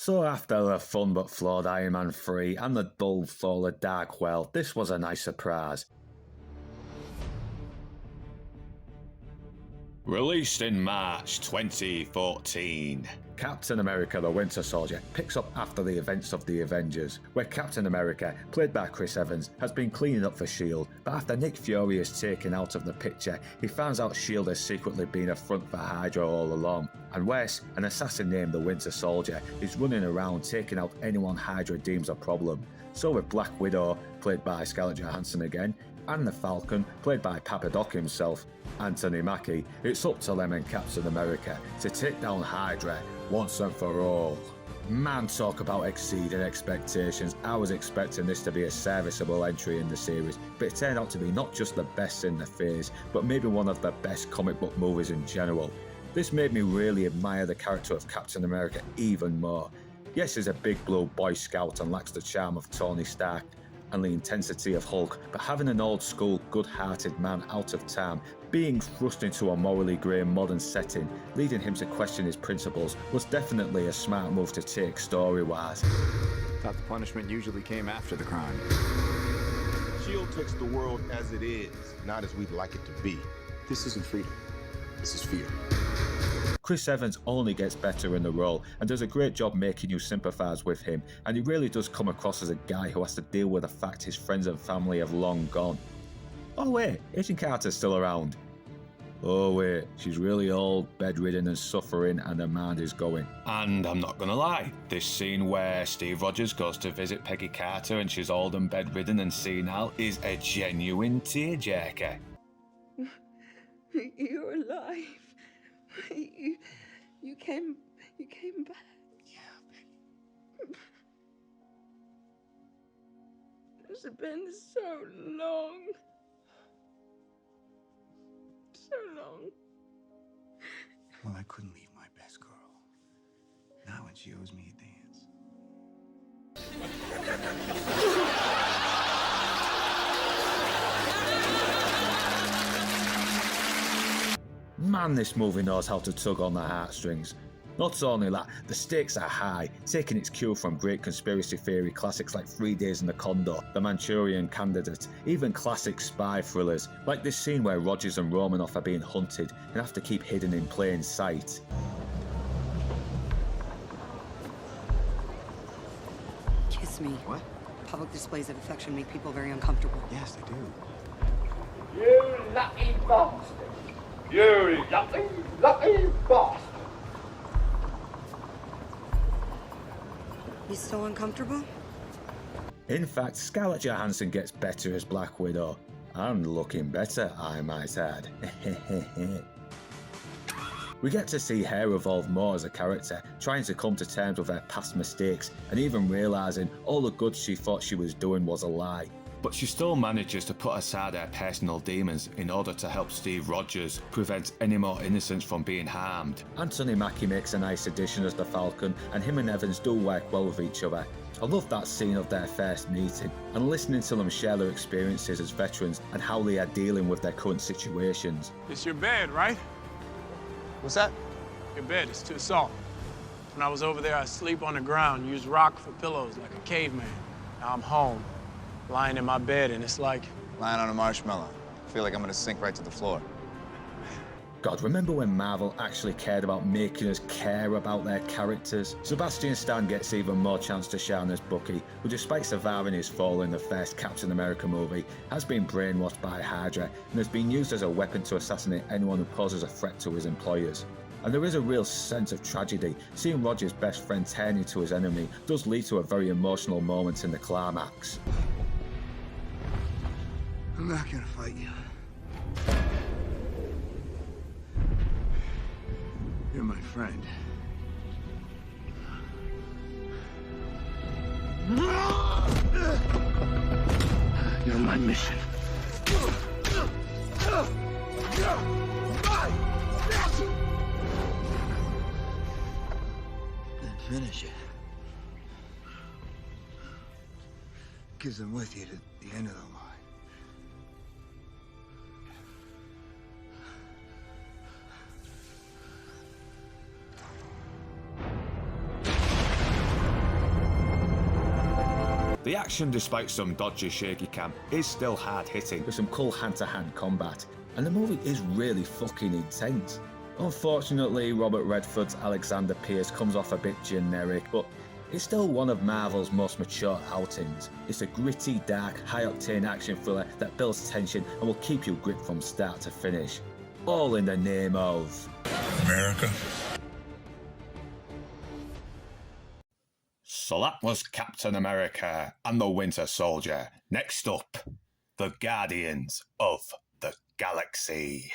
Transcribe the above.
So after the fun but flawed Iron Man 3 and the dull fall of Dark World, this was a nice surprise. Released in March 2014, Captain America the Winter Soldier picks up after the events of the Avengers, where Captain America, played by Chris Evans, has been cleaning up for S.H.I.E.L.D., but after Nick Fury is taken out of the picture, he finds out S.H.I.E.L.D. has secretly been a front for Hydra all along, and Wes, an assassin named the Winter Soldier, is running around taking out anyone Hydra deems a problem. So with Black Widow, played by Scarlett Johansson again, and the Falcon, played by Papa Doc himself, Anthony Mackie, it's up to them and Captain America to take down Hydra once and for all. Man, talk about exceeding expectations. I was expecting this to be a serviceable entry in the series, but it turned out to be not just the best in the phase, but maybe one of the best comic book movies in general. This made me really admire the character of Captain America even more. Yes, he's a big blue Boy Scout and lacks the charm of Tony Stark and the intensity of Hulk, but having an old school, good-hearted man out of time, being thrust into a morally grey modern setting, leading him to question his principles, was definitely a smart move to take story-wise. Thought the punishment usually came after the crime. S.H.I.E.L.D. takes the world as it is, not as we'd like it to be. This isn't freedom. This is fear. Chris Evans only gets better in the role and does a great job making you sympathise with him, and he really does come across as a guy who has to deal with the fact his friends and family have long gone. Oh wait, Agent Carter's still around. Oh wait, she's really old, bedridden and suffering, and her mind is going. And I'm not gonna lie, this scene where Steve Rogers goes to visit Peggy Carter and she's old and bedridden and senile is a genuine tearjerker. You're alive. You came back. Yeah, baby. It's been so long. So long. Well, I couldn't leave my best girl. Not when she owes me a dance. Man, this movie knows how to tug on the heartstrings. Not only that, the stakes are high, taking its cue from great conspiracy theory classics like 3 Days in the Condor, The Manchurian Candidate, even classic spy thrillers, like this scene where Rogers and Romanoff are being hunted and have to keep hidden in plain sight. Kiss me. What? Public displays of affection make people very uncomfortable. Yes, they do. You lucky bastard! You lucky bastard! You so uncomfortable? In fact, Scarlett Johansson gets better as Black Widow, and looking better, I might add. We get to see her evolve more as a character, trying to come to terms with her past mistakes, and even realising all the good she thought she was doing was a lie. But she still manages to put aside her personal demons in order to help Steve Rogers prevent any more innocents from being harmed. Anthony Mackie makes a nice addition as the Falcon, and him and Evans do work well with each other. I love that scene of their first meeting, and listening to them share their experiences as veterans and how they are dealing with their current situations. It's your bed, right? What's that? Your bed is too soft. When I was over there, I sleep on the ground, use rock for pillows like a caveman. Now I'm home, lying in my bed, and it's like... lying on a marshmallow. I feel like I'm gonna sink right to the floor. God, remember when Marvel actually cared about making us care about their characters? Sebastian Stan gets even more chance to shine as Bucky, who despite surviving his fall in the first Captain America movie, has been brainwashed by Hydra and has been used as a weapon to assassinate anyone who poses a threat to his employers. And there is a real sense of tragedy. Seeing Roger's best friend turn into his enemy does lead to a very emotional moment in the climax. I'm not gonna fight you. You're my friend. You're my mission. Then finish it. Because I'm with you to the end of the line. The action, despite some dodgy shaky cam, is still hard hitting with some cool hand-to-hand combat, and the movie is really fucking intense. Unfortunately, Robert Redford's Alexander Pierce comes off a bit generic, but it's still one of Marvel's most mature outings. It's a gritty, dark, high-octane action thriller that builds tension and will keep you gripped from start to finish. All in the name of America. So that was Captain America and the Winter Soldier. Next up, the Guardians of the Galaxy.